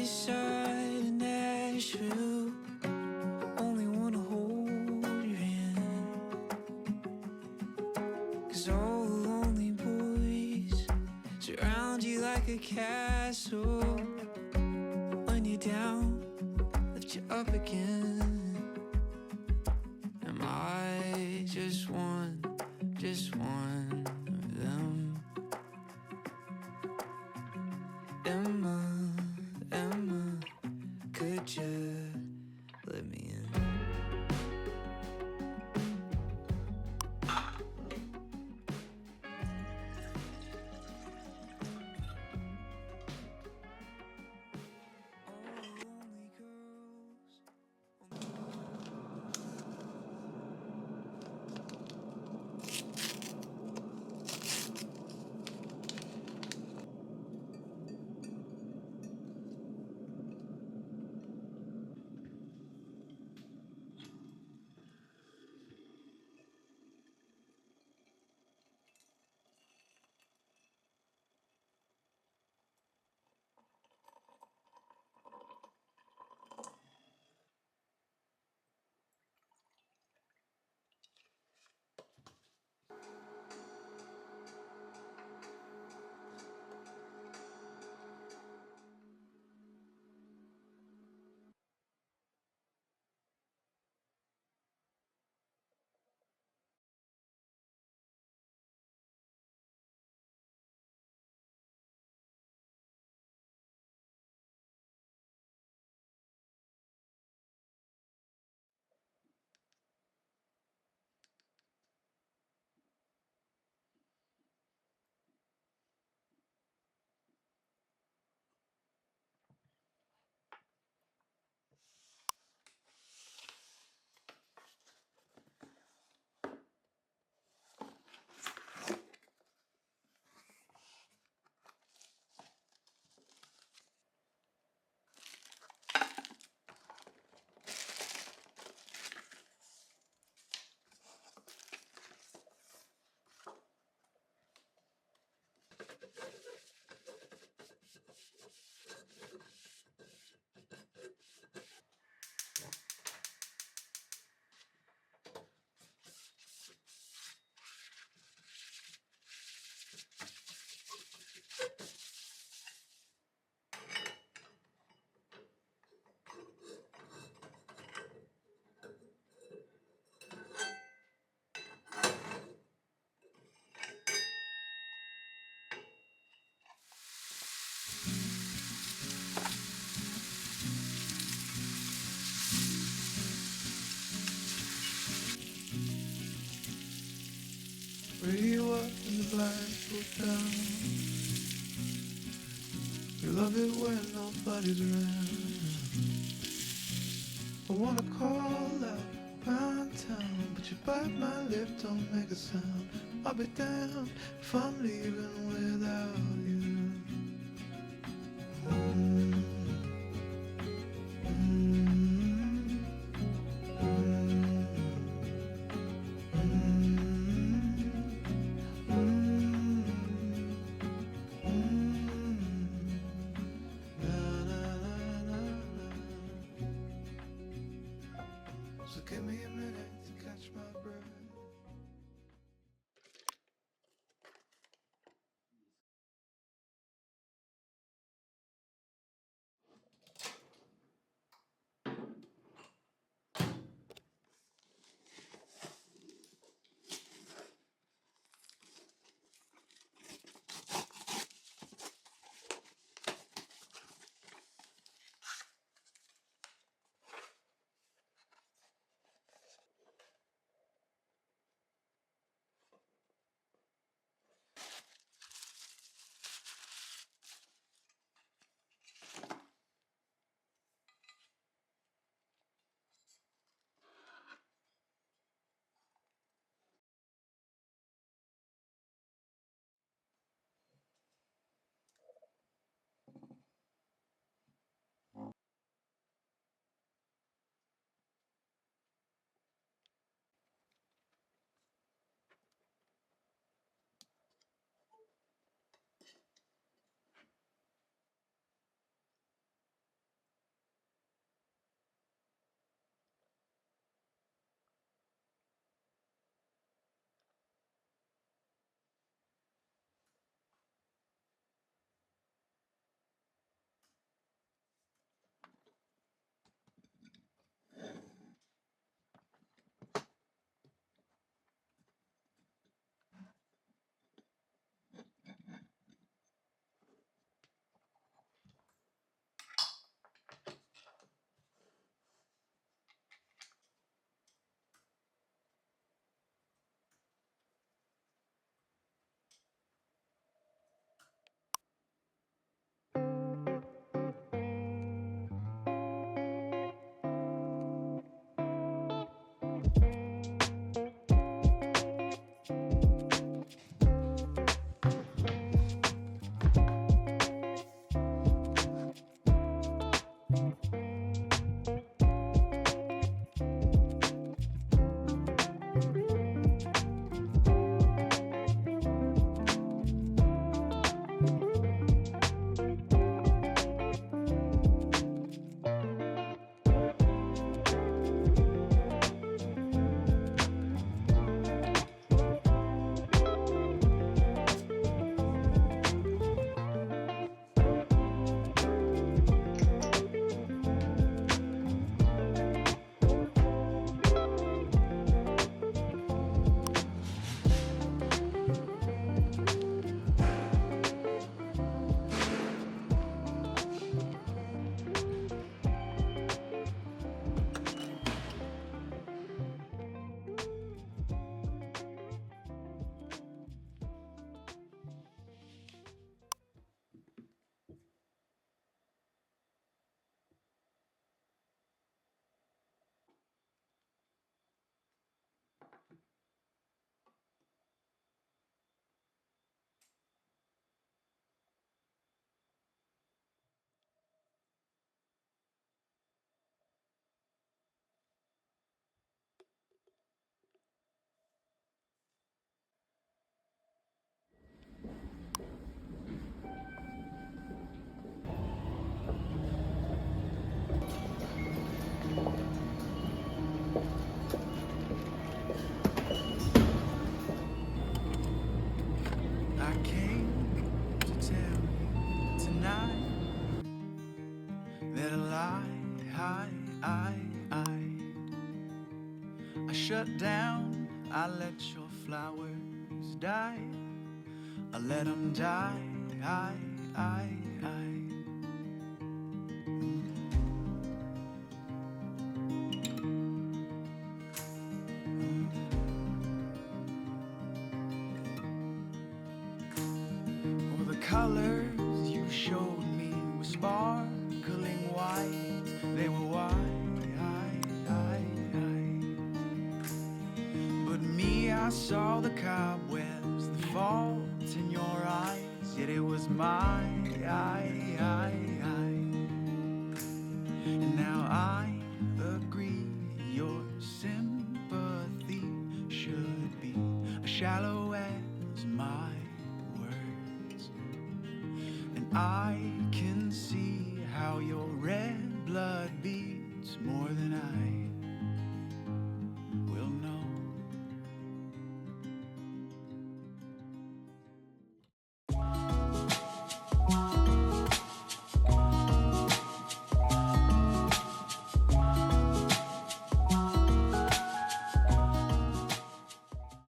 side in Nashville, only wanna hold your hand. 'Cause all the lonely boys surround you like a castle. When you're down, lift you up again. Am I just one of them? Emma, could you let me in? All the lonely girls. Where you up and the blinds pulled down. You love it when nobody's around. I wanna call out my town, but you bite my lip, don't make a sound. I'll be damned if I'm leaving without you. So give me a minute to catch my breath. I came to tell you tonight that a lie, I shut down, I let your flowers die, I let them die, Oh, the colors you showed me were sparkling white, they were white. But me, I saw the cobwebs, the fault in your eyes, yet it was my And now I agree your sympathy should be as shallow as my words. And I